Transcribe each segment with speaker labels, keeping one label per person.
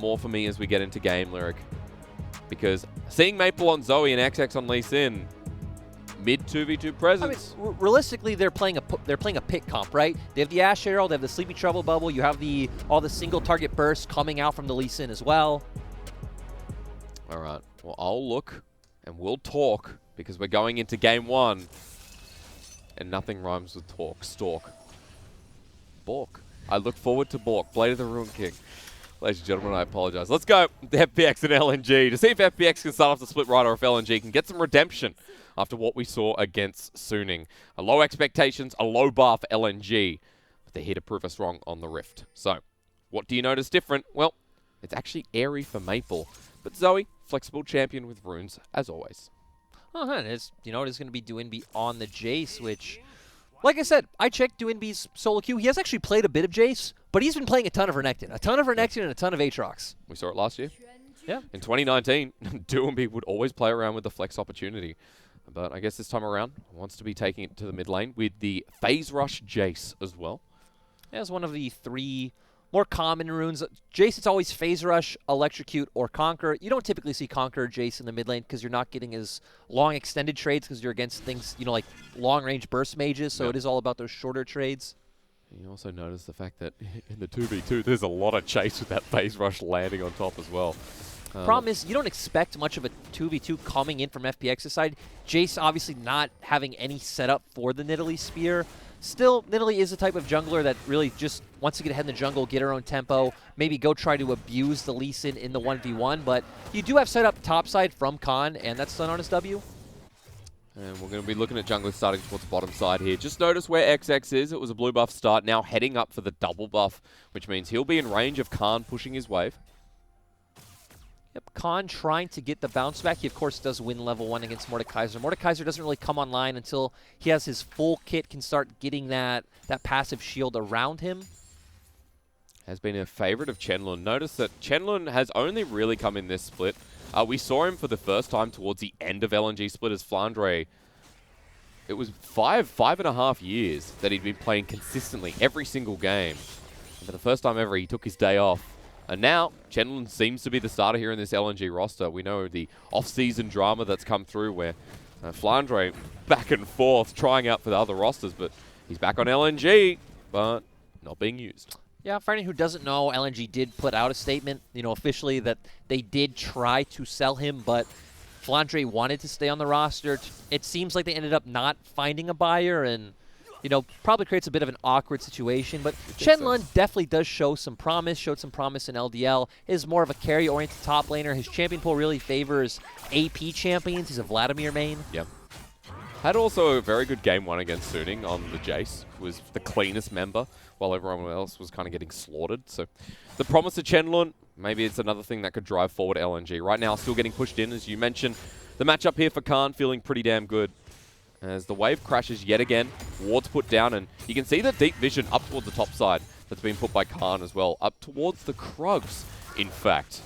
Speaker 1: more for me as we get into game, Lyric. Because seeing Maple on Zoe and XX on Lee Sin, mid 2v2 presence.
Speaker 2: I mean, realistically, they're playing a pick comp, right? They have the Ash Arrow, they have the Sleepy Trouble Bubble, you have all the single target bursts coming out from the Lee Sin as well.
Speaker 1: All right, well, I'll look and we'll talk because we're going into game 1. And nothing rhymes with talk. Stalk. Bork. I look forward to Bork. Blade of the Ruin King. Ladies and gentlemen, I apologize. Let's go to FPX and LNG to see if FPX can start off the split right or if LNG can get some redemption after what we saw against Suning. A low expectations, a low bar for LNG, but they're here to prove us wrong on the Rift. So, what do you notice different? Well, it's actually airy for Maple, but Zoe, flexible champion with runes, as always.
Speaker 2: It's, it is going to be Duinby on the Jace, which, like I said, I checked Duinby's solo queue. He has actually played a bit of Jace, but he's been playing a ton of Renekton. A ton of Renekton and a ton of Aatrox.
Speaker 1: We saw it last year.
Speaker 2: Yeah.
Speaker 1: In 2019, Duinby would always play around with the flex opportunity. But I guess this time around, wants to be taking it to the mid lane with the Phase Rush Jace as well.
Speaker 2: As one of the 3 more common runes. Jace, it's always Phase Rush, Electrocute, or Conquer. You don't typically see Conquer or Jace in the mid lane because you're not getting as long extended trades because you're against things, like long-range burst mages, so it is all about those shorter trades.
Speaker 1: You also notice the fact that in the 2v2, there's a lot of chase with that Phase Rush landing on top as well.
Speaker 2: Problem is, you don't expect much of a 2v2 coming in from FPX's side. Jace obviously not having any setup for the Nidalee Spear. Still, Nidalee is a type of jungler that really just wants to get ahead in the jungle, get her own tempo, maybe go try to abuse the Lee Sin in the 1v1, but you do have setup topside from Khan, and that's done on his W.
Speaker 1: And we're going to be looking at jungler starting towards the bottom side here. Just notice where XX is. It was a blue buff start, now heading up for the double buff, which means he'll be in range of Khan pushing his wave.
Speaker 2: Yep, Khan trying to get the bounce back. He, of course, does win level 1 against Mordekaiser. Mordekaiser doesn't really come online until he has his full kit, can start getting that passive shield around him.
Speaker 1: Has been a favorite of Chenlun. Notice that Chenlun has only really come in this split. We saw him for the first time towards the end of LNG Split as Flandre. It was 5.5 years that he'd been playing consistently every single game. And for the first time ever, he took his day off. And now, Chenlun seems to be the starter here in this LNG roster. We know the off-season drama that's come through where Flandre back and forth trying out for the other rosters, but he's back on LNG, but not being used.
Speaker 2: Yeah, for anyone who doesn't know, LNG did put out a statement, officially that they did try to sell him, but Flandre wanted to stay on the roster. It seems like they ended up not finding a buyer, and probably creates a bit of an awkward situation. But Chenlun definitely does show some promise, showed some promise in LDL. Is more of a carry-oriented top laner. His champion pool really favors AP champions. He's a Vladimir main.
Speaker 1: Yep. Had also a very good game 1 against Suning on the Jace. Was the cleanest member, while everyone else was kind of getting slaughtered. So the promise of Chenlun, maybe it's another thing that could drive forward LNG. Right now, still getting pushed in, as you mentioned. The matchup here for Khan feeling pretty damn good. As the wave crashes yet again, wards put down, and you can see the deep vision up towards the top side that's been put by Khan as well, up towards the Krugs, in fact,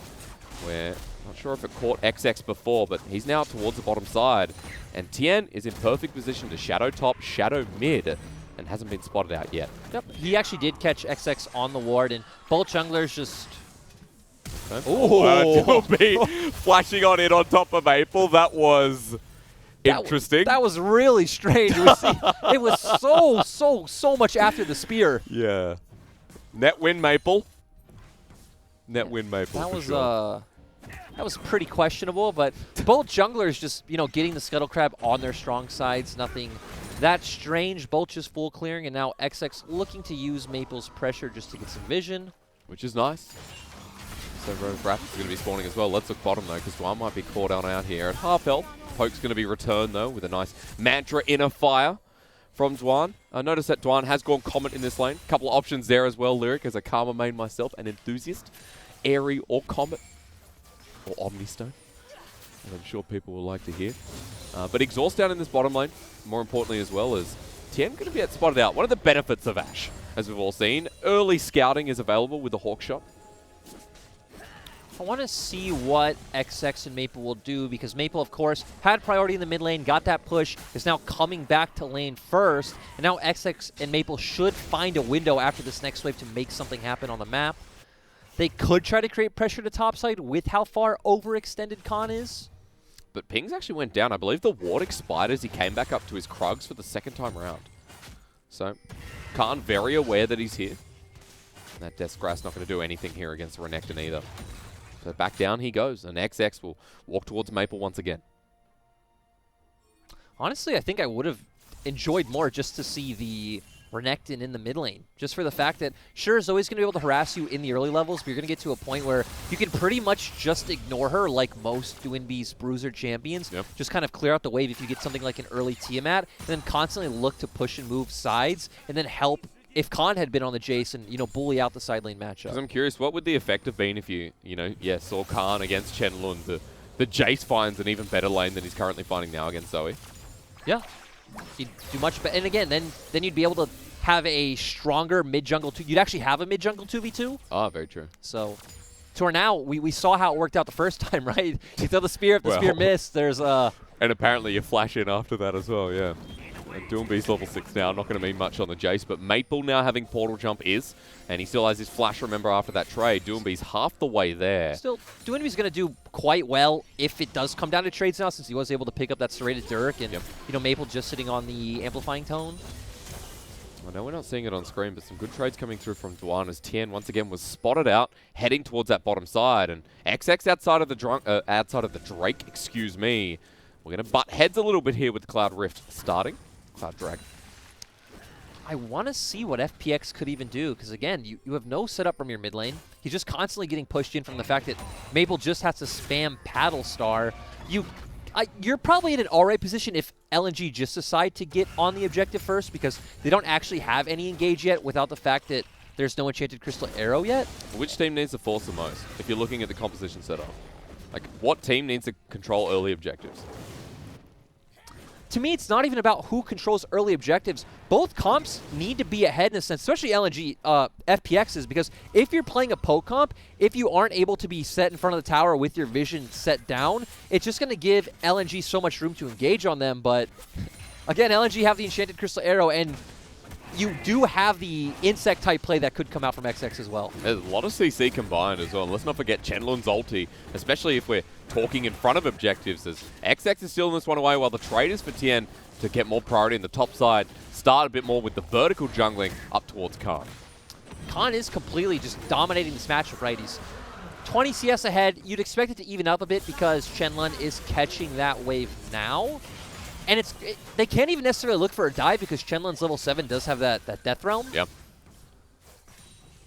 Speaker 1: where, not sure if it caught XX before, but he's now towards the bottom side, and Tien is in perfect position to shadow top, shadow mid, and hasn't been spotted out yet.
Speaker 2: Yep, he actually did catch XX on the ward, and both junglers just...
Speaker 1: Oh, flashing on in on top of Maple, that was... interesting.
Speaker 2: That was really strange. It was so much after the spear.
Speaker 1: Yeah. Net win Maple. Net win Maple.
Speaker 2: That was pretty questionable, but both junglers just, getting the Scuttle Crab on their strong sides. Nothing that strange. Both just full clearing, and now XX looking to use Maple's pressure just to get some vision.
Speaker 1: Which is nice. So Rose Rapids is going to be spawning as well. Let's look bottom, though, because Dwan might be caught on out here at half health. Poke's going to be returned, though, with a nice Mantra Inner Fire from Dwan. I noticed that Dwan has gone Comet in this lane. Couple of options there as well, Lyric, as a Karma main myself, an enthusiast. Airy or Comet. Or Omnistone. And I'm sure people will like to hear. But Exhaust down in this bottom lane, more importantly as well, is Tien going to be spotted out. One of the benefits of Ashe, as we've all seen, early scouting is available with the Hawk Shot.
Speaker 2: I want to see what XX and Maple will do, because Maple, of course, had priority in the mid lane, got that push, is now coming back to lane first, and now XX and Maple should find a window after this next wave to make something happen on the map. they could try to create pressure to topside with how far overextended Khan is.
Speaker 1: But Pings actually went down. I believe the ward expired as he came back up to his Krugs for the second time around. So, Khan very aware that he's here. And that Death Grass not going to do anything here against Renekton either. So back down he goes, and XX will walk towards Maple once again.
Speaker 2: Honestly, I think I would have enjoyed more just to see the Renekton in the mid lane. Just for the fact that, sure, Zoe's going to be able to harass you in the early levels, but you're going to get to a point where you can pretty much just ignore her like most Doinby's Bruiser champions.
Speaker 1: Yep.
Speaker 2: Just kind of clear out the wave if you get something like an early Tiamat, and then constantly look to push and move sides, and then help if Khan had been on the Jace and, you know, bully out the side lane matchup.
Speaker 1: Because I'm curious, what would the effect have been if you saw Khan against Chenlun? The Jace finds an even better lane than he's currently finding now against Zoe.
Speaker 2: Yeah. You'd do much better. And again, then you'd be able to have a stronger mid-jungle. You'd actually have a mid-jungle 2v2.
Speaker 1: Ah, very true.
Speaker 2: So, to where now, we saw how it worked out the first time, right? You throw the spear, if the spear missed, there's
Speaker 1: And apparently you flash in after that as well, yeah. And Doinby's level 6 now, not going to mean much on the Jace, but Maple now having Portal Jump is, and he still has his flash, remember, after that trade. Doinby's half the way there.
Speaker 2: Still, Doinby's going to do quite well if it does come down to trades now, since he was able to pick up that serrated Dirk, and, you know, Maple just sitting on the amplifying tone.
Speaker 1: I know we're not seeing it on screen, but some good trades coming through from Duan as Tien once again was spotted out, heading towards that bottom side, and XX outside of the Drake, excuse me. We're going to butt heads a little bit here with the Cloud Rift starting. Cloud Drag.
Speaker 2: I want to see what FPX could even do, because again, you have no setup from your mid lane. He's just constantly getting pushed in from the fact that Maple just has to spam Paddle Star. You're probably in an alright position if LNG just decide to get on the objective first, because they don't actually have any engage yet without the fact that there's no Enchanted Crystal Arrow yet.
Speaker 1: Which team needs to force the most, if you're looking at the composition setup? Like, what team needs to control early objectives?
Speaker 2: To me, it's not even about who controls early objectives. Both comps need to be ahead in a sense, especially LNG FPXs, because if you're playing a poke comp, if you aren't able to be set in front of the tower with your vision set down, it's just going to give LNG so much room to engage on them. But again, LNG have the Enchanted Crystal Arrow, and you do have the insect type play that could come out from XX as well.
Speaker 1: There's a lot of CC combined as well. And let's not forget Chenlun's ulti, especially if we're talking in front of objectives, as XX is stealing this one away while the trade is for Tien to get more priority in the top side, start a bit more with the vertical jungling up towards Khan.
Speaker 2: Khan is completely just dominating this matchup, right? He's 20 CS ahead. You'd expect it to even up a bit because Chenlun is catching that wave now. And they can't even necessarily look for a dive because Chenlun's level 7 does have that Death Realm.
Speaker 1: Yep.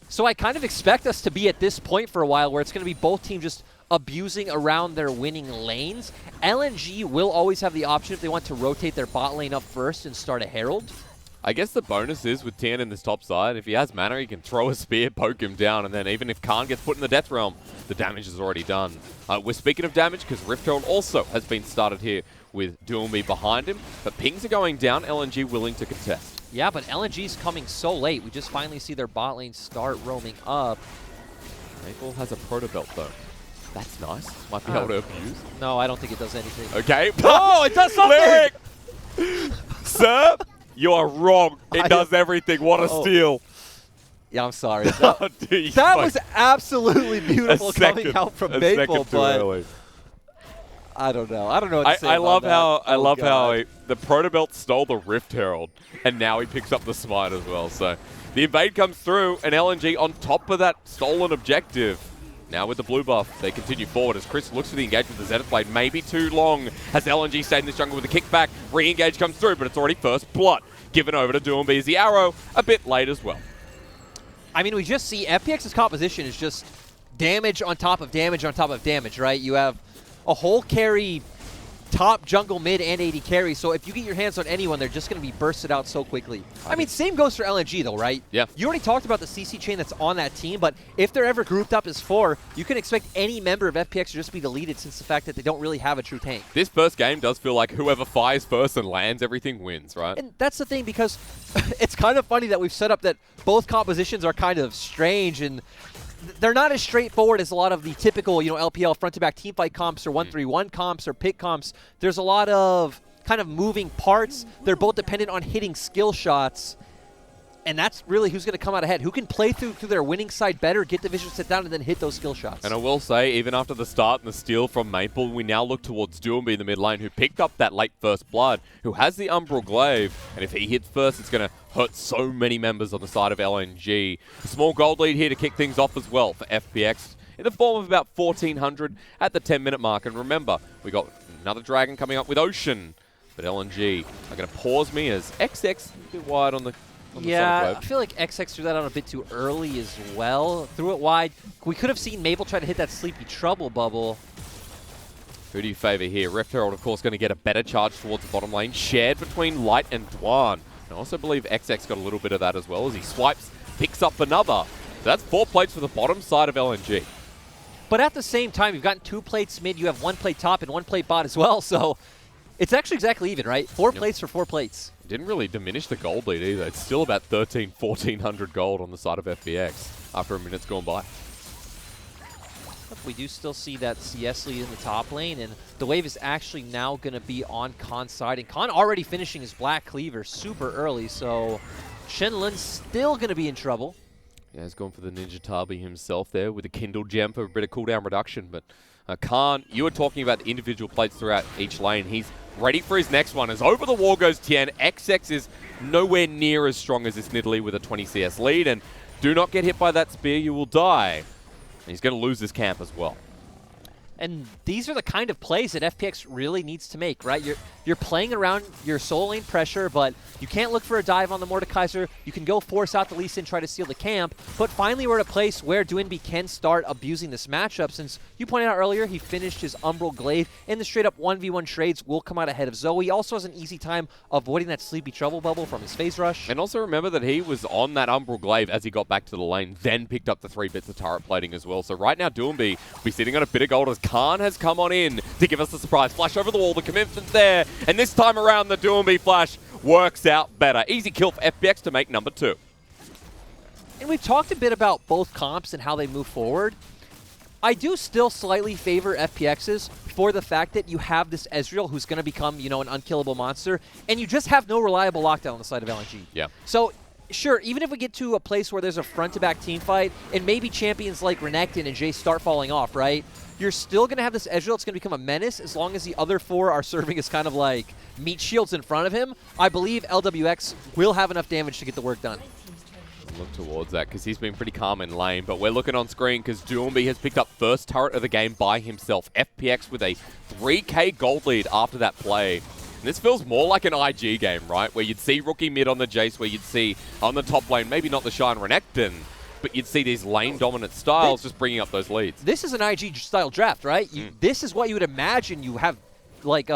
Speaker 2: So I kind of expect us to be at this point for a while where it's going to be both teams just abusing around their winning lanes. LNG will always have the option if they want to rotate their bot lane up first and start a Herald.
Speaker 1: I guess the bonus is with Tien in this top side, if he has mana, he can throw a spear, poke him down, and then even if Khan gets put in the Death Realm, the damage is already done. We're speaking of damage because Rift Herald also has been started here with Doinby behind him, but pings are going down, LNG willing to contest.
Speaker 2: Yeah, but LNG's coming so late. We just finally see their bot lane start roaming up.
Speaker 1: Maple has a Proto Belt though. That's nice. Might be able to abuse.
Speaker 2: No, I don't think it does anything.
Speaker 1: Okay.
Speaker 2: Oh, it does something!
Speaker 1: Lyric! Sir, you are wrong. It does everything. What a steal.
Speaker 2: Yeah, I'm sorry.
Speaker 1: That
Speaker 2: was absolutely beautiful coming out from Maple, but I don't know. I don't know what to say
Speaker 1: I love
Speaker 2: about that.
Speaker 1: how how the Proto Belt stole the Rift Herald, and now he picks up the Smite as well. So the invade comes through, and LNG on top of that stolen objective. Now with the blue buff, they continue forward as Chris looks for the engagement with the Zenith Blade. Maybe too long. Has LNG stayed in this jungle with a kickback. Re-engage comes through, but it's already first blood. Given over to Doinby as the arrow, a bit late as well.
Speaker 2: I mean, we just see FPX's composition is just damage on top of damage on top of damage, right? You have a whole carry, top, jungle, mid, and AD carry, so if you get your hands on anyone, they're just going to be bursted out so quickly. I mean, same goes for LNG, though, right?
Speaker 1: Yeah.
Speaker 2: You already talked about the CC chain that's on that team, but if they're ever grouped up as 4, you can expect any member of FPX to just be deleted since the fact that they don't really have a true tank.
Speaker 1: This first game does feel like whoever fires first and lands everything wins, right?
Speaker 2: And that's the thing, because it's kind of funny that we've set up that both compositions are kind of strange, and they're not as straightforward as a lot of the typical, LPL front-to-back teamfight comps or 1-3-1 comps or pick comps. There's a lot of kind of moving parts. They're both dependent on hitting skill shots. And that's really who's going to come out ahead. Who can play through their winning side better, get the vision, sit down, and then hit those skill shots.
Speaker 1: And I will say, even after the start and the steal from Maple, we now look towards Doomby in the mid lane, who picked up that late first blood, who has the Umbral Glaive, and if he hits first, it's going to hurt so many members on the side of LNG. A small gold lead here to kick things off as well for FPX, in the form of about 1,400 at the 10-minute mark. And remember, we got another Dragon coming up with Ocean, but LNG are going to pause me as XX a bit wide on the
Speaker 2: yeah, I feel like XX threw that out a bit too early as well. Threw it wide. We could have seen Maple try to hit that Sleepy Trouble bubble.
Speaker 1: Who do you favor here? Rift Herald, of course, going to get a better charge towards the bottom lane, shared between Light and Dwan. I also believe XX got a little bit of that as well as he swipes, picks up another. So that's 4 plates for the bottom side of LNG.
Speaker 2: But at the same time, you've gotten 2 plates mid, you have 1 plate top and 1 plate bot as well, so it's actually exactly even, right? 4 plates for 4 plates.
Speaker 1: Didn't really diminish the gold lead either. It's still about 1,400 gold on the side of FPX after a minute's gone by.
Speaker 2: We do still see that CS lead in the top lane, and the wave is actually now going to be on Khan's side. And Khan already finishing his Black Cleaver super early, so Shenlun's still going to be in trouble.
Speaker 1: Yeah, he's going for the Ninja Tabi himself there with a Kindle Gem for a bit of cooldown reduction. But Khan, you were talking about the individual plates throughout each lane. He's ready for his next one. As over the wall goes Tien. XX is nowhere near as strong as this Nidalee with a 20 CS lead. And do not get hit by that spear, you will die. And he's going to lose this camp as well.
Speaker 2: And these are the kind of plays that FPX really needs to make, right? You're playing around your solo lane pressure, but you can't look for a dive on the Mordekaiser. You can go force out the Lee Sin, try to steal the camp. But finally, we're at a place where Doinby can start abusing this matchup. Since you pointed out earlier, he finished his Umbral Glaive, and the straight-up 1v1 trades will come out ahead of Zoe. He also has an easy time avoiding that Sleepy Trouble bubble from his phase rush.
Speaker 1: And also remember that he was on that Umbral Glaive as he got back to the lane, then picked up the 3 bits of turret plating as well. So right now, Doinby will be sitting on a bit of gold as Khan has come on in to give us the surprise. Flash over the wall, the commitment there. And this time around, the Doinby flash works out better. Easy kill for FPX to make number 2.
Speaker 2: And we've talked a bit about both comps and how they move forward. I do still slightly favor FPX's for the fact that you have this Ezreal who's going to become, you know, an unkillable monster, and you just have no reliable lockdown on the side of LNG.
Speaker 1: Yeah.
Speaker 2: So, sure, even if we get to a place where there's a front-to-back team fight, and maybe champions like Renekton and Jay start falling off, right? You're still going to have this Ezreal. It's going to become a menace as long as the other 4 are serving as kind of like meat shields in front of him. I believe LWX will have enough damage to get the work done.
Speaker 1: Look towards that because he's been pretty calm in lane, but we're looking on screen because Doinby has picked up first turret of the game by himself. FPX with a 3k gold lead after that play. And this feels more like an IG game, right? Where you'd see rookie mid on the Jace, where you'd see on the top lane, maybe not the Shine Renekton, but you'd see these lane-dominant styles just bringing up those leads.
Speaker 2: This is an IG-style draft, right? This is what you would imagine you have, like,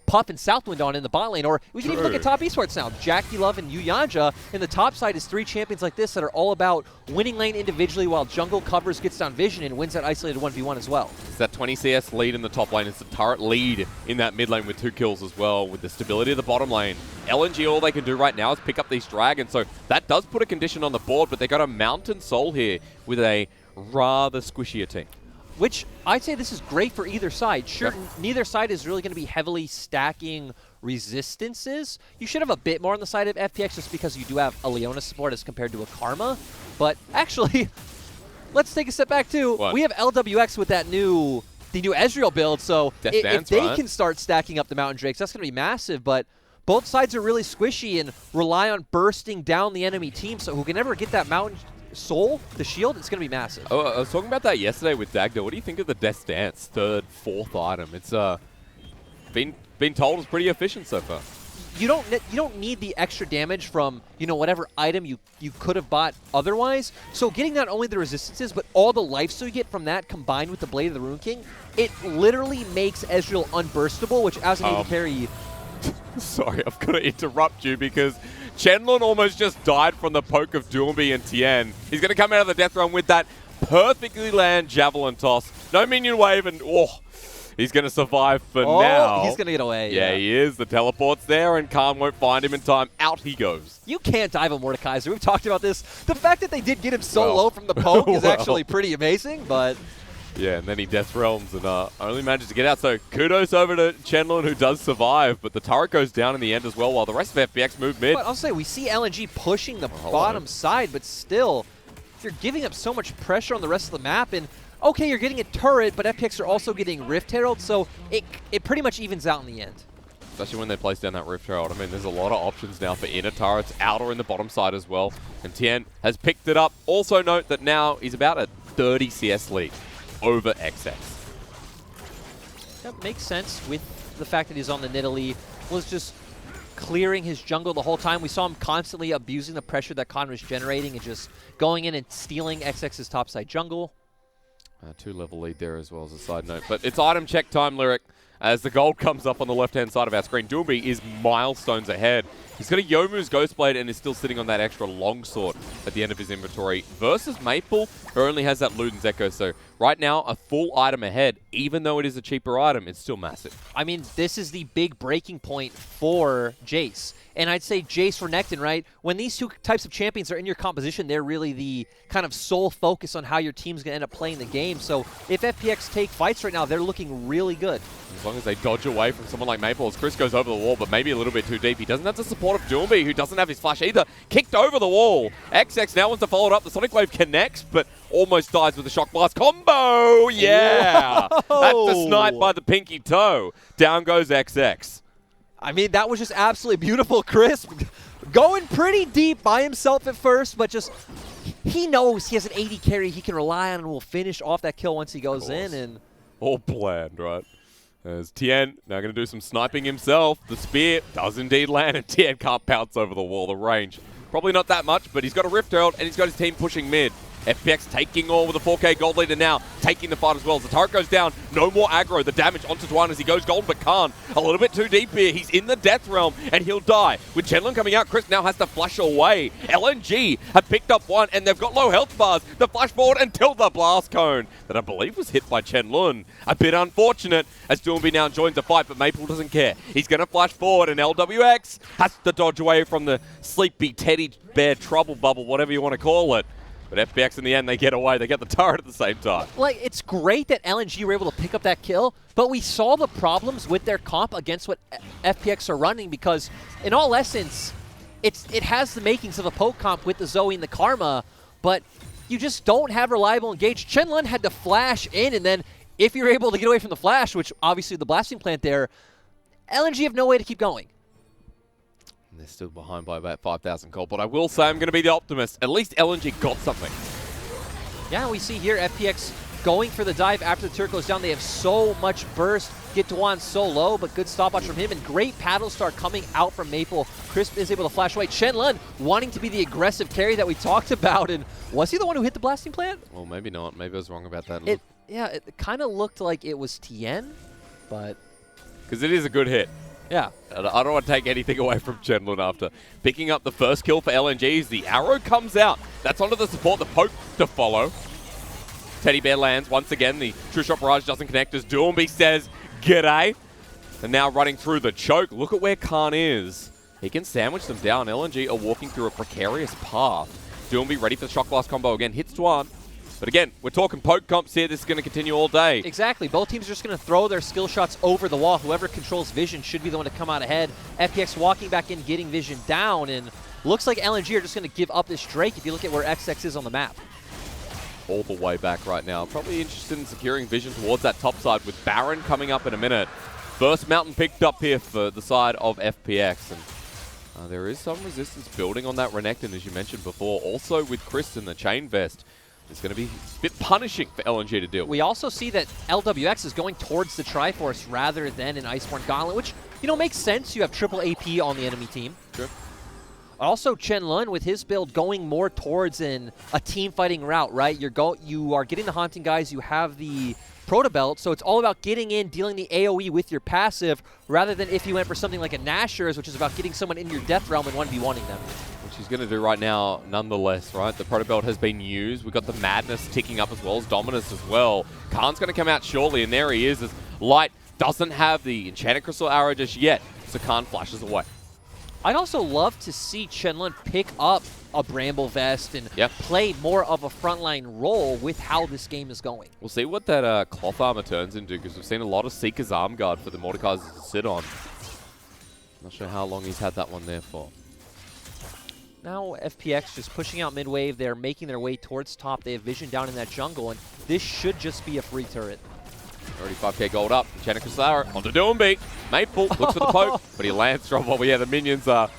Speaker 2: Puff and Southwind on in the bot lane. Or we can even look at top esports now. Jackie Love and Yu Yanja. In the top side is 3 champions like this that are all about winning lane individually while jungle covers, gets down vision, and wins that isolated 1v1 as well.
Speaker 1: It's that 20 CS lead in the top lane. It's the turret lead in that mid lane with 2 kills as well, with the stability of the bottom lane. LNG, all they can do right now is pick up these dragons, so that does put a condition on the board, but they got a Mountain Soul here with a rather squishier team.
Speaker 2: Which, I'd say this is great for either side. Sure, neither side is really going to be heavily stacking resistances. You should have a bit more on the side of FPX just because you do have a Leona support as compared to a Karma. But actually, let's take a step back too.
Speaker 1: What?
Speaker 2: We have LWX with the new Ezreal build, so if they can start stacking up the Mountain Drakes, that's going to be massive. But both sides are really squishy and rely on bursting down the enemy team, so who can ever get that Mountain Soul, the shield, it's going to be massive.
Speaker 1: Oh, I was talking about that yesterday with Dagda. What do you think of the Death Dance 3rd, 4th item? It's been told is pretty efficient so far.
Speaker 2: You don't need the extra damage from, you know, whatever item you could have bought otherwise. So getting not only the resistances, but all the life you get from that combined with the Blade of the Rune King, it literally makes Ezreal unburstable, which as an AD carry...
Speaker 1: Sorry, I've got to interrupt you because Chenlun almost just died from the poke of Doinby and Tien. He's going to come out of the death run with that perfectly land javelin toss. No minion wave, and he's going to survive for now.
Speaker 2: He's going to get away.
Speaker 1: Yeah, he is. The teleport's there, and Khan won't find him in time. Out he goes.
Speaker 2: You can't dive a Mordekaiser. We've talked about this. The fact that they did get him so low from the poke is actually pretty amazing, but...
Speaker 1: Yeah, and then he Death Realms and only manages to get out. So kudos over to Chenlun, who does survive, but the turret goes down in the end as well, while the rest of FPX move mid.
Speaker 2: But I'll say, we see LNG pushing the bottom side, but still, you're giving up so much pressure on the rest of the map, and okay, you're getting a turret, but FPX are also getting Rift Herald, so it pretty much evens out in the end.
Speaker 1: Especially when they place down that Rift Herald. I mean, there's a lot of options now for inner turrets, outer in the bottom side as well. And Tien has picked it up. Also note that now he's about a 30 CS lead over XX.
Speaker 2: That makes sense with the fact that he's on the Nidalee. Was just clearing his jungle the whole time. We saw him constantly abusing the pressure that Khan was generating and just going in and stealing XX's topside jungle.
Speaker 1: 2-level lead there as well as a side note. But it's item check time, Lyric. As the gold comes up on the left-hand side of our screen, Doomby is milestones ahead. He's got a Youmuu's Ghostblade and is still sitting on that extra longsword at the end of his inventory versus Maple, who only has that Luden's Echo. So right now, a full item ahead, even though it is a cheaper item, it's still massive.
Speaker 2: I mean, this is the big breaking point for Jace. And I'd say Jace or Nectin, right? When these two types of champions are in your composition, they're really the kind of sole focus on how your team's going to end up playing the game. So if FPX take fights right now, they're looking really good.
Speaker 1: As long as they dodge away from someone like Maple, as Chris goes over the wall, but maybe a little bit too deep. He doesn't have the support of Doomby, who doesn't have his flash either. Kicked over the wall. XX now wants to follow it up. The Sonic Wave connects, but almost dies with the Shock Blast combo. Yeah! That's the snipe by the pinky toe. Down goes XX.
Speaker 2: I mean, that was just absolutely beautiful. Chris going pretty deep by himself at first, but just he knows he has an 80 carry he can rely on and will finish off that kill once he goes in. And
Speaker 1: all planned, right? As Tien now going to do some sniping himself. The spear does indeed land, and Tien can't pounce over the wall. The range, probably not that much, but he's got a Rift Herald, and he's got his team pushing mid. FPX taking all with a 4K gold leader now, taking the fight as well. As the turret goes down, no more aggro. The damage onto Dwan as he goes golden, but can't. A little bit too deep here. He's in the Death Realm, and he'll die. With Chenlun coming out, Chris now has to flash away. LNG have picked up one, and they've got low health bars. The flash forward until the Blast Cone that I believe was hit by Chenlun. A bit unfortunate as Doomby now joins the fight, but Maple doesn't care. He's going to flash forward, and LWX has to dodge away from the sleepy teddy bear trouble bubble, whatever you want to call it. But FPX in the end, they get away. They get the turret at the same time.
Speaker 2: Like, it's great that LNG were able to pick up that kill, but we saw the problems with their comp against what FPX are running because, in all essence, it has the makings of a poke comp with the Zoe and the Karma, but you just don't have reliable engage. Chenlun had to flash in, and then if you're able to get away from the flash, which obviously the blasting plant there, LNG have no way to keep going.
Speaker 1: They're still behind by about 5,000 gold, but I will say I'm going to be the optimist. At least LNG got something.
Speaker 2: Yeah, we see here FPX going for the dive after the turret goes down. They have so much burst. Get Dwan so low, but good stopwatch from him, and great paddle start coming out from Maple. Crisp is able to flash away. Chenlun wanting to be the aggressive carry that we talked about, and was he the one who hit the blasting plant?
Speaker 1: Well, maybe not. Maybe I was wrong about that.
Speaker 2: Yeah, it kind of looked like it was Tien, but...
Speaker 1: Because it is a good hit.
Speaker 2: Yeah.
Speaker 1: I don't want to take anything away from Chenlun after picking up the first kill for LNG. As the arrow comes out. That's onto the support, the poke to follow. Teddy Bear lands once again. The True Shot Barrage doesn't connect as Doomby says, "G'day." And now running through the choke. Look at where Khan is. He can sandwich them down. LNG are walking through a precarious path. Doomby ready for the Shock Blast combo again. Hits Dwan. But again, we're talking poke comps here. This is going to continue all day.
Speaker 2: Exactly. Both teams are just going to throw their skill shots over the wall. Whoever controls vision should be the one to come out ahead. FPX walking back in, getting vision down, and looks like LNG are just going to give up this Drake if you look at where XX is on the map.
Speaker 1: All the way back right now. Probably interested in securing vision towards that top side with Baron coming up in a minute. First mountain picked up here for the side of FPX. And there is some resistance building on that Renekton, as you mentioned before. Also with Chris in the Chain Vest. It's going to be a bit punishing for LNG to deal with.
Speaker 2: We also see that LWX is going towards the Triforce rather than an Iceborne Gauntlet, which, you know, makes sense. You have triple AP on the enemy team.
Speaker 1: Sure.
Speaker 2: Also, Chenlun with his build going more towards a team fighting route, right? You are getting the Haunting guys, you have the Proto Belt, so it's all about getting in, dealing the AoE with your passive, rather than if you went for something like a Nashor's, which is about getting someone in your Death Realm and 1v1ing them.
Speaker 1: Which he's going to do right now, nonetheless, right? The Proto Belt has been used. We've got the Madness ticking up as well as Dominus as well. Khan's going to come out shortly, and there he is. As Light doesn't have the Enchanted Crystal Arrow just yet, so Khan flashes away.
Speaker 2: I'd also love to see Chenlun pick up a Bramble Vest and
Speaker 1: Yep.
Speaker 2: play more of a frontline role with how this game is going.
Speaker 1: We'll see what that cloth armor turns into, because we've seen a lot of Seeker's arm guard for the Mordekaisers to sit on. Not sure how long he's had that one there for.
Speaker 2: Now FPX just pushing out mid-wave. They're making their way towards top. They have vision down in that jungle, and this should just be a free turret.
Speaker 1: Already 5k gold up. Chenica Slara onto Doombeat. Maple looks for the poke, but he lands drop over. Yeah, the minions are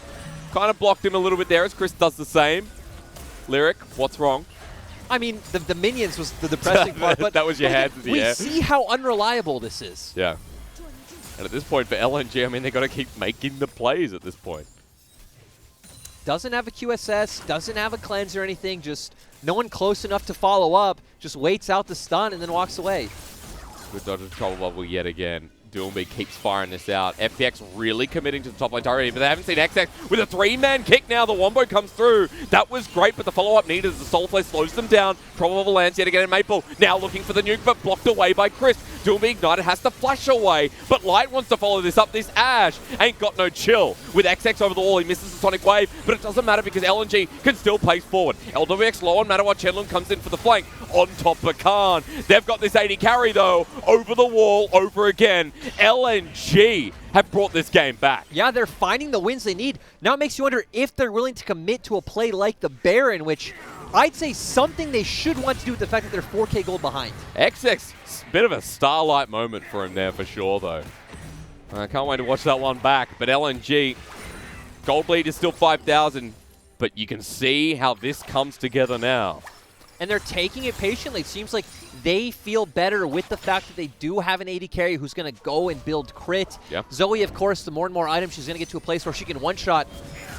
Speaker 1: kind of blocked him a little bit there as Chris does the same. Lyric, what's wrong?
Speaker 2: I mean, the minions was the depressing part, but
Speaker 1: that was your hands in the air.
Speaker 2: We see how unreliable this is.
Speaker 1: Yeah. And at this point for LNG, I mean, they got to keep making the plays at this point.
Speaker 2: Doesn't have a QSS, doesn't have a cleanse or anything, just no one close enough to follow up, just waits out the stun and then walks away.
Speaker 1: Good dodge of trouble bubble yet again. Doombeat keeps firing this out. FPX really committing to the top lane already, but they haven't seen XX with a 3-man kick now. The Wombo comes through. That was great, but the follow-up needed as the Soulflare slows them down. Probable lands yet again in Maple. Now looking for the nuke, but blocked away by Chris. Doombeat Ignited has to flash away, but Light wants to follow this up. This Ash ain't got no chill. With XX over the wall, he misses the Sonic Wave, but it doesn't matter because LNG can still pace forward. LWX low on matter what. Chenlun comes in for the flank on top of Khan. They've got this 80 carry though, over the wall, over again. LNG have brought this game back.
Speaker 2: Yeah, they're finding the wins they need. Now it makes you wonder if they're willing to commit to a play like the Baron, which I'd say something they should want to do with the fact that they're 4k gold behind.
Speaker 1: XX, bit of a Starlight moment for him there for sure though. I can't wait to watch that one back. But LNG, gold bleed is still 5,000, but you can see how this comes together now.
Speaker 2: And they're taking it patiently. It seems like they feel better with the fact that they do have an 80 carry who's going to go and build crit.
Speaker 1: Yep.
Speaker 2: Zoe, of course, the more and more items, she's going to get to a place where she can one-shot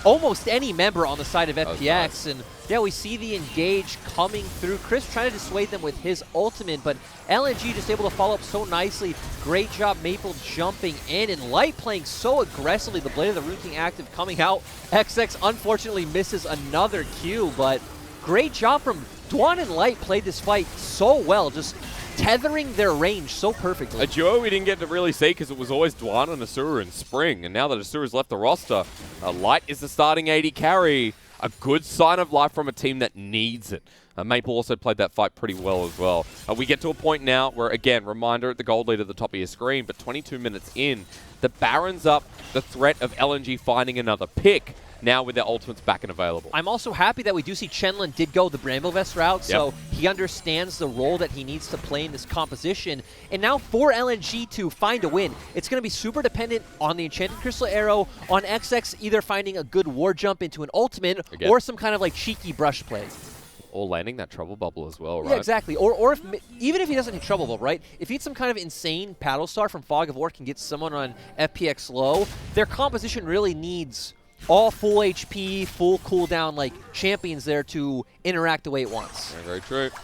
Speaker 2: almost any member on the side of FPX.
Speaker 1: Nice.
Speaker 2: And yeah, we see the engage coming through. Chris trying to dissuade them with his ultimate, but LNG just able to follow up so nicely. Great job, Maple jumping in, and Light playing so aggressively. The Blade of the Rune King active coming out. XX unfortunately misses another Q, but great job from Dwan and Light. Played this fight so well, just tethering their range so perfectly.
Speaker 1: A duo we didn't get to really see because it was always Dwan and Asura in spring, and now that Asura's left the roster, Light is the starting 80 carry. A good sign of life from a team that needs it. Maple also played that fight pretty well as well. We get to a point now where, again, reminder, the gold lead at the top of your screen, but 22 minutes in, the Baron's up, the threat of LNG finding another pick, now with their ultimates back and available.
Speaker 2: I'm also happy that we do see Chenlun did go the Bramble Vest route, so he understands the role that he needs to play in this composition. And now for LNG to find a win, it's going to be super dependent on the Enchanted Crystal Arrow, on XX either finding a good war jump into an ultimate, or some kind of like cheeky brush play.
Speaker 1: Or landing that trouble bubble as well, right?
Speaker 2: Yeah, exactly. Or if, even if he doesn't hit trouble bubble, right? If he hits some kind of insane paddle star from Fog of War can get someone on FPX low, their composition really needs all full HP, full cooldown, like champions there to interact the way it wants.
Speaker 1: Very, very true.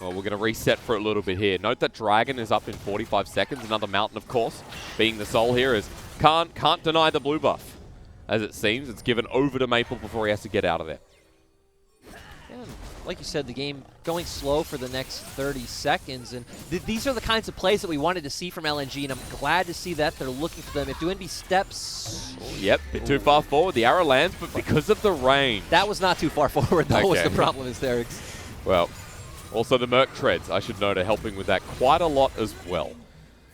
Speaker 1: Well, we're going to reset for a little bit here. Note that Dragon is up in 45 seconds. Another Mountain, of course, being the soul here is can't deny the blue buff. As it seems, it's given over to Maple before he has to get out of there.
Speaker 2: Yeah, like you said, the game going slow for the next 30 seconds. And these are the kinds of plays that we wanted to see from LNG, and I'm glad to see that they're looking for them. If Doinby steps...
Speaker 1: Oh, yep, bit too far forward. The arrow lands, but because of the range...
Speaker 2: That was not too far forward, though, was the problem, is there.
Speaker 1: Well, also the Merc Treads, I should note, are helping with that quite a lot as well.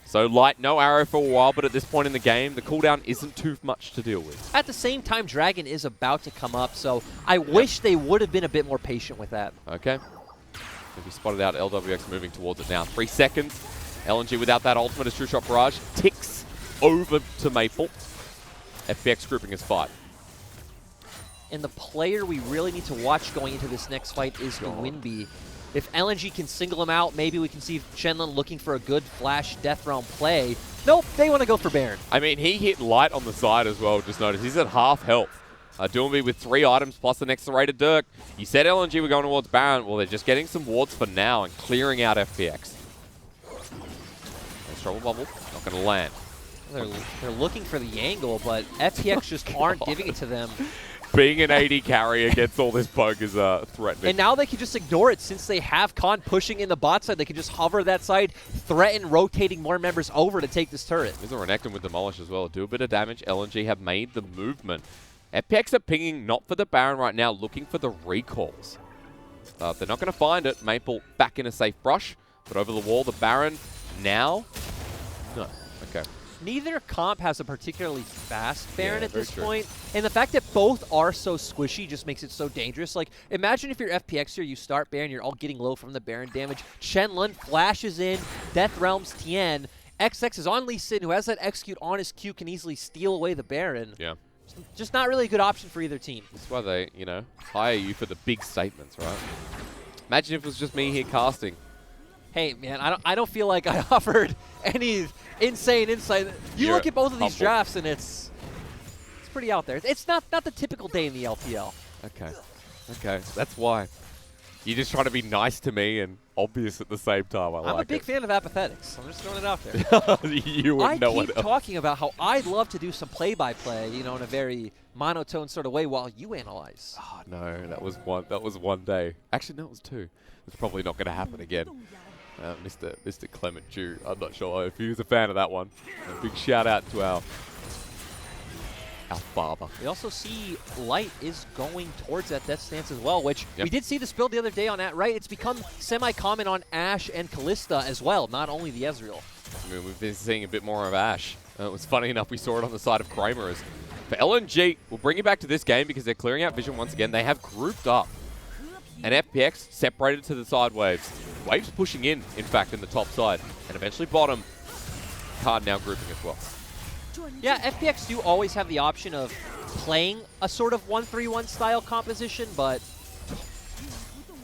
Speaker 1: So Light, no arrow for a while, but at this point in the game, the cooldown isn't too much to deal with.
Speaker 2: At the same time, Dragon is about to come up, so I wish they would have been a bit more patient with that.
Speaker 1: Okay. Maybe spotted out LWX moving towards it now. 3 seconds. LNG without that ultimate as True Shot Barrage ticks over to Maple. FPX grouping his fight.
Speaker 2: And the player we really need to watch going into this next fight is Doinby. If LNG can single him out, maybe we can see Chenlun looking for a good flash Death Realm play. Nope, they want to go for Baron.
Speaker 1: I mean, he hit Light on the side as well, just notice. He's at half health. Doinby with 3 items plus the next serrated Dirk. You said LNG were going towards Baron. Well, they're just getting some wards for now and clearing out FPX. Nice trouble bubble. Not going to land.
Speaker 2: They're looking for the angle, but FPX just aren't giving it to them.
Speaker 1: Being an 80 carry against all this poke is threatening.
Speaker 2: And now they can just ignore it since they have Khan pushing in the bot side. They can just hover that side, threaten rotating more members over to take this turret.
Speaker 1: There's a Renekton with Demolish as well. Do a bit of damage. LNG have made the movement. FPX are pinging not for the Baron right now, looking for the recalls. They're not going to find it. Maple back in a safe brush, but over the wall, the Baron now. No, okay.
Speaker 2: Neither comp has a particularly fast Baron at this point, and the fact that both are so squishy just makes it so dangerous. Like, imagine if you're FPX here, you start Baron, you're all getting low from the Baron damage. Shenlong flashes in, Death Realms Tien. XX is on Lee Sin, who has that execute on his Q, can easily steal away the Baron.
Speaker 1: Yeah.
Speaker 2: Just not really a good option for either team.
Speaker 1: That's why they, you know, hire you for the big statements, right? Imagine if it was just me here casting.
Speaker 2: Hey, man, I don't feel like I offered any insane insight. You look at both of these drafts, and it's pretty out there. It's not the typical day in the LPL.
Speaker 1: Okay. Okay, that's why. You're just trying to be nice to me and obvious at the same time.
Speaker 2: I'm a big fan of apathetics. I'm just throwing it out there.
Speaker 1: You wouldn't know what
Speaker 2: I keep talking about how I'd love to do some play-by-play, you know, in a very monotone sort of way while you analyze.
Speaker 1: Oh, no, that was one day. Actually, no, it was two. It's probably not going to happen again. Mr. Clement Jew, I'm not sure if he was a fan of that one. A big shout out to our father.
Speaker 2: We also see Light is going towards that death stance as well, which we did see this build the other day on that, right? It's become semi-common on Ashe and Kalista as well, not only the Ezreal.
Speaker 1: I mean, we've been seeing a bit more of Ashe. It was funny enough, we saw it on the side of Kramer. For LNG, we'll bring you back to this game because they're clearing out vision once again. They have grouped up. And FPX separated to the side waves. Waves pushing in fact, in the top side. And eventually bottom. Card now grouping as well.
Speaker 2: Yeah, FPX do always have the option of playing a sort of 1-3-1 style composition, but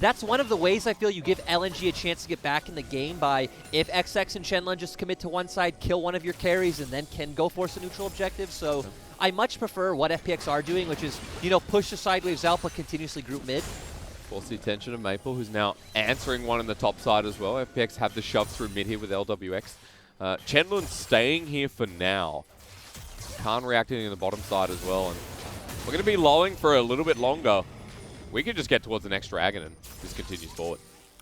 Speaker 2: that's one of the ways I feel you give LNG a chance to get back in the game by if XX and Shenlong just commit to one side, kill one of your carries, and then can go force a neutral objective. So I much prefer what FPX are doing, which is, you know, push the side waves out but continuously group mid.
Speaker 1: Force the attention of Maple, who's now answering one in the top side as well. FPX have the shove through mid here with LWX. Shenlong staying here for now. Khan reacting in the bottom side as well. And we're going to be lowing for a little bit longer. We can just get towards the next dragon and this continues forward.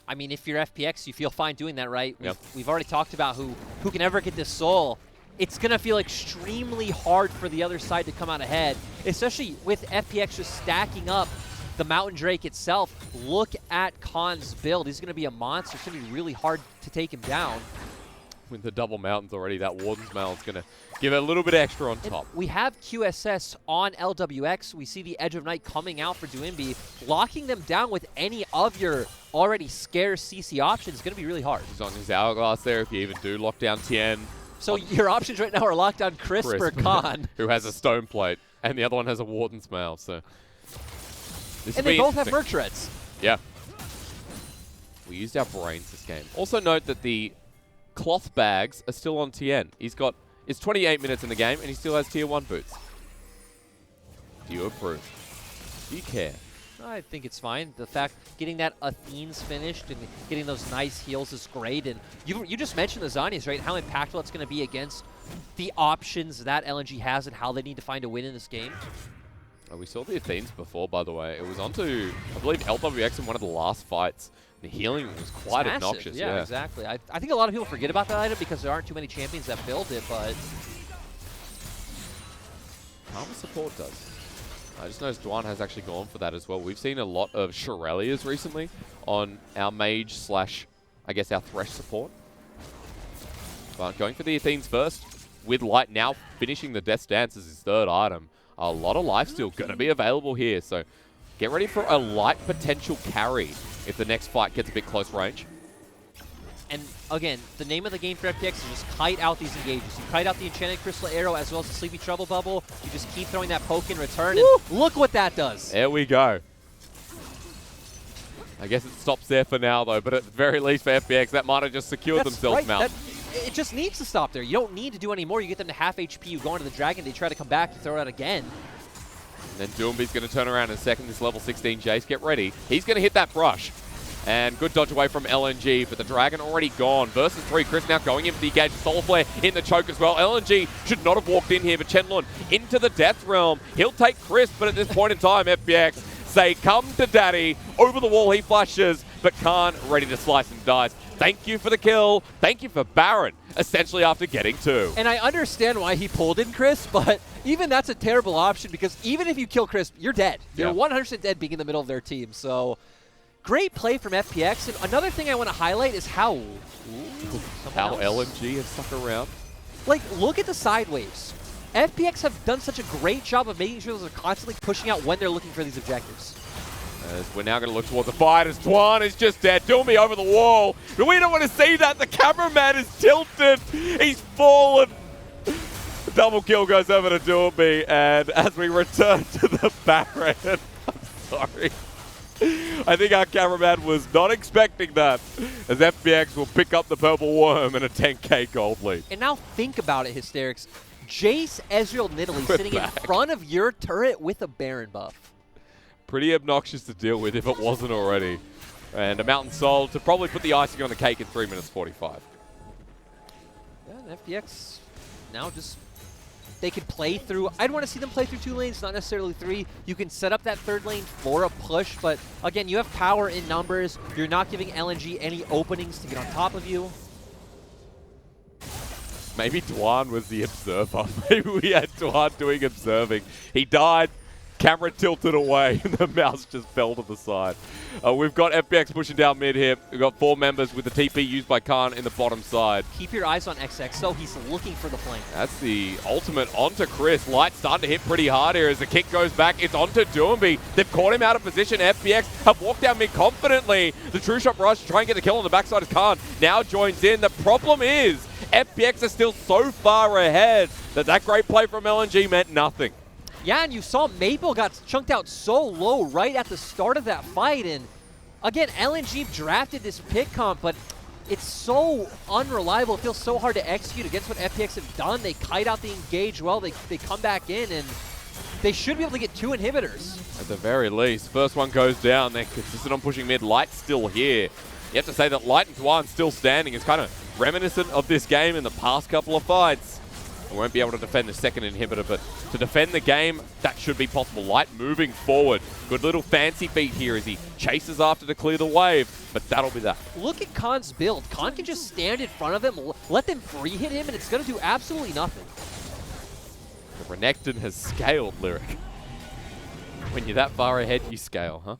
Speaker 2: I mean, if you're FPX, you feel fine doing that, right? We've already talked about who can ever get this soul. It's going to feel extremely hard for the other side to come out ahead, especially with FPX just stacking up the Mountain Drake itself. Look at Khan's build. He's going to be a monster. It's going to be really hard to take him down.
Speaker 1: With the double mountains already, that Warden's Mail is going to give it a little bit extra on top.
Speaker 2: And we have QSS on LWX. We see the Edge of Night coming out for Duimbi. Locking them down with any of your already scarce CC options is going to be really hard.
Speaker 1: He's on his Hourglass there if you even do lock down Tien.
Speaker 2: So your options right now are locked down Crisp or Khan.
Speaker 1: Who has a Stone Plate, and the other one has a Warden's Mail. So
Speaker 2: and they both have Merc Treads.
Speaker 1: Yeah. We used our brains this game. Also note that the cloth bags are still on Tien. It's 28 minutes in the game and he still has tier 1 boots. Do you approve? Do you care?
Speaker 2: I think it's fine. The fact getting that Athene's finished and getting those nice heals is great. And you just mentioned the Zhonya's, right? How impactful it's going to be against the options that LNG has and how they need to find a win in this game.
Speaker 1: We saw the Athenes before, by the way. It was onto, I believe, LWX in one of the last fights. The healing was quite obnoxious.
Speaker 2: Yeah, exactly. I think a lot of people forget about that item because there aren't too many champions that build it, but
Speaker 1: Karma support does. I just noticed Dwan has actually gone for that as well. We've seen a lot of Shirelias recently on our mage slash, I guess, our Thresh support. But going for the Athenes first, with Light now finishing the Death Dance as his third item. A lot of lifesteal going to be available here, so get ready for a Light potential carry if the next fight gets a bit close range.
Speaker 2: And again, the name of the game for FPX is just kite out these engages. You kite out the Enchanted Crystal Arrow as well as the Sleepy Trouble Bubble. You just keep throwing that poke in return, and look what that does.
Speaker 1: There we go. I guess it stops there for now, though, but at the very least for FPX, that might have just secured themselves Mount.
Speaker 2: It just needs to stop there. You don't need to do any more. You get them to half HP, you go into the Dragon, they try to come back, you throw it out again.
Speaker 1: And then Duimbi's going to turn around in a second, this level 16 Jace. Get ready. He's going to hit that brush. And good dodge away from LNG, but the Dragon already gone. Versus 3, Chris now going in for the engage. Solar Flare in the choke as well. LNG should not have walked in here, but Shenlong into the Death Realm. He'll take Chris, but at this point in time, FPX say, come to daddy. Over the wall he flushes, but Khan ready to slice and dice. Thank you for the kill. Thank you for Baron, essentially after getting 2.
Speaker 2: And I understand why he pulled in Chris, but even that's a terrible option because even if you kill Chris, you're dead. You're 100% dead being in the middle of their team. So great play from FPX. And another thing I want to highlight is how
Speaker 1: LNG has stuck around.
Speaker 2: Like, look at the sideways. FPX have done such a great job of making sure they're constantly pushing out when they're looking for these objectives.
Speaker 1: As we're now going to look towards the fight as Dwan is just dead. Doomy over the wall. But we don't want to see that. The cameraman is tilted. He's fallen. The double kill goes over to Doomy. And as we return to the Baron, I'm sorry. I think our cameraman was not expecting that, as FPX will pick up the purple worm and a 10k gold lead.
Speaker 2: And now think about it, Hysterics. Jace, Ezreal, Nidalee sitting in front of your turret with a Baron buff.
Speaker 1: Pretty obnoxious to deal with if it wasn't already. And a Mountain Soul to probably put the icing on the cake in 3 minutes 45.
Speaker 2: Yeah, and FPX now just... They could play through, I'd want to see them play through 2 lanes, not necessarily 3. You can set up that 3rd lane for a push, but again, you have power in numbers. You're not giving LNG any openings to get on top of you.
Speaker 1: Maybe Dwan was the observer. Maybe we had Dwan doing observing. He died. Camera tilted away, and the mouse just fell to the side. We've got FPX pushing down mid here. We've got 4 members with the TP used by Khan in the bottom side.
Speaker 2: Keep your eyes on XX, so he's looking for the flank.
Speaker 1: That's the ultimate onto Chris. Light starting to hit pretty hard here as the kick goes back. It's onto Doomby. They've caught him out of position. FPX have walked down mid confidently. The True Shot rush to try and get the kill on the backside of Khan now joins in. The problem is FPX are still so far ahead that great play from LNG meant nothing.
Speaker 2: Yeah, and you saw Maple got chunked out so low right at the start of that fight. And again, LNG drafted this pick comp, but it's so unreliable. It feels so hard to execute against what FPX have done. They kite out the engage well. They come back in, and they should be able to get 2 inhibitors.
Speaker 1: At the very least. First one goes down. They're consistent on pushing mid. Light's still here. You have to say that Light and Dwan still standing is kind of reminiscent of this game in the past couple of fights. We won't be able to defend the 2nd inhibitor, but to defend the game, that should be possible. Light moving forward. Good little fancy feat here as he chases after to clear the wave, but that'll be that.
Speaker 2: Look at Khan's build. Khan can just stand in front of him, let them free hit him, and it's going to do absolutely nothing.
Speaker 1: The Renekton has scaled, Lyric. When you're that far ahead, you scale, huh?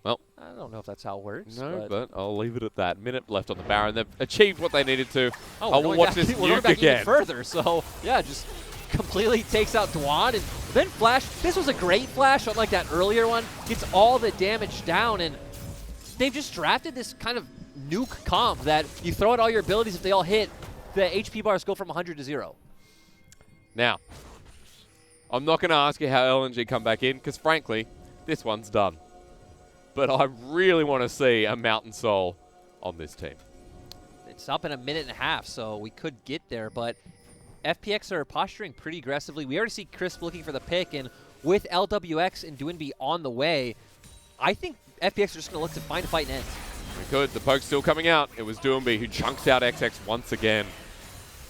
Speaker 1: Well,
Speaker 2: I don't know if that's how it works.
Speaker 1: No, but I'll leave it at that. Minute left on the Baron. They've achieved what they needed to.
Speaker 2: Oh,
Speaker 1: I will watch this nuke again.
Speaker 2: Even further, so yeah, just completely takes out Dwan and then Flash. This was a great Flash, unlike that earlier one. Gets all the damage down, and they've just drafted this kind of nuke comp that you throw out all your abilities. If they all hit, the HP bars go from 100 to 0.
Speaker 1: Now, I'm not going to ask you how LNG come back in, because frankly, this one's done. But I really want to see a Mountain Soul on this team.
Speaker 2: It's up in a minute and a half, so we could get there, but FPX are posturing pretty aggressively. We already see Crisp looking for the pick, and with LWX and Dwinby on the way, I think FPX are just going to look to find a fight and end.
Speaker 1: We could. The poke's still coming out. It was Dwinby who chunks out XX once again.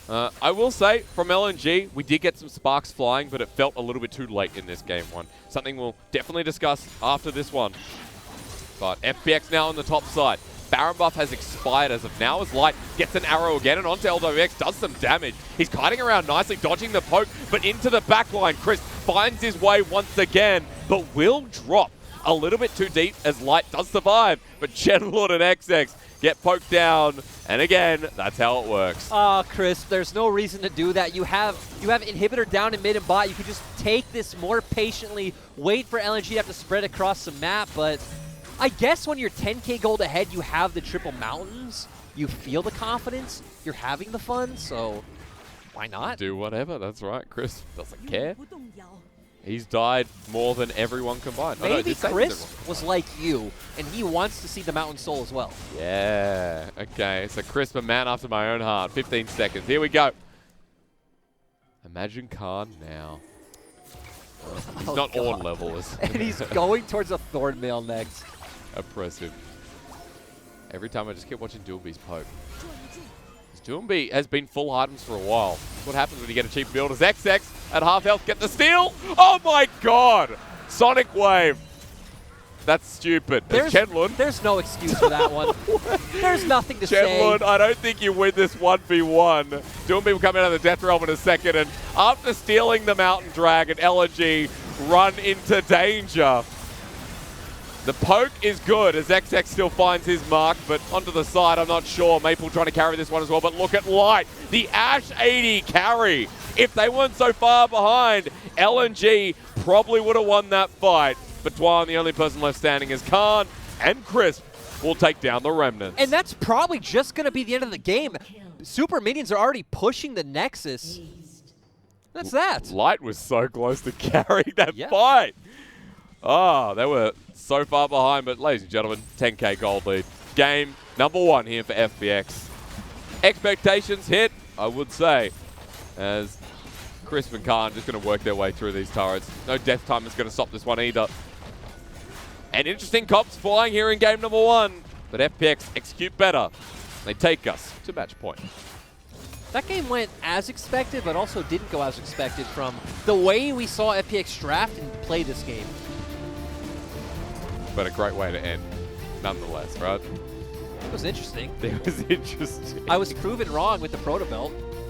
Speaker 1: I will say, from LNG, we did get some sparks flying, but it felt a little bit too late in this game one. Something we'll definitely discuss after this one. But FPX now on the top side. Baron buff has expired as of now as Light gets an arrow again and onto LWX, does some damage. He's kiting around nicely, dodging the poke, but into the backline. Chris finds his way once again, but will drop a little bit too deep as Light does survive. But Genlord and XX get poked down, and again, that's how it works.
Speaker 2: Chris, there's no reason to do that. You have inhibitor down in mid and bot. You could just take this more patiently, wait for LNG to have to spread across the map, but I guess when you're 10k gold ahead, you have the triple mountains. You feel the confidence. You're having the fun, so why not?
Speaker 1: Do whatever, that's right. Chris doesn't care. He's died more than everyone combined.
Speaker 2: Maybe Chris was like you, and he wants to see the Mountain Soul as well.
Speaker 1: Yeah, okay. So Chris, a man after my own heart. 15 seconds. Here we go. Imagine Khan now. He's not on level.
Speaker 2: And he's going towards a Thornmail next.
Speaker 1: Oppressive. Every time I just keep watching Doomby's poke. Doomby has been full items for a while. What happens when you get a cheap build? As XX at half health get the steal? Oh my god! Sonic Wave! That's stupid.
Speaker 2: There's
Speaker 1: Chenlun.
Speaker 2: There's no excuse for that one. There's nothing to
Speaker 1: Chenlun,
Speaker 2: say.
Speaker 1: I don't think you win this 1v1. Doom people come out of the Death Realm in a second, and after stealing the Mountain Dragon, LNG run into danger. The poke is good as XX still finds his mark, but onto the side, I'm not sure. Maple trying to carry this one as well, but look at Light. The Ash 80 carry. If they weren't so far behind, LNG probably would have won that fight. But Dwan, the only person left standing is Khan, and Crisp will take down the Remnants.
Speaker 2: And that's probably just going to be the end of the game. Super Minions are already pushing the Nexus. That's that.
Speaker 1: Light was so close to carrying that fight. Oh, they were so far behind, but ladies and gentlemen, 10K gold lead. Game number 1 here for FPX. Expectations hit, I would say, as Crisp and Khan just going to work their way through these turrets. No death time is going to stop this one either. And interesting cops flying here in game number 1, but FPX execute better. They take us to match point.
Speaker 2: That game went as expected, but also didn't go as expected from the way we saw FPX draft and play this game.
Speaker 1: But a great way to end, nonetheless, right?
Speaker 2: It was interesting.
Speaker 1: It was interesting.
Speaker 2: I was proven wrong with the Proto Belt.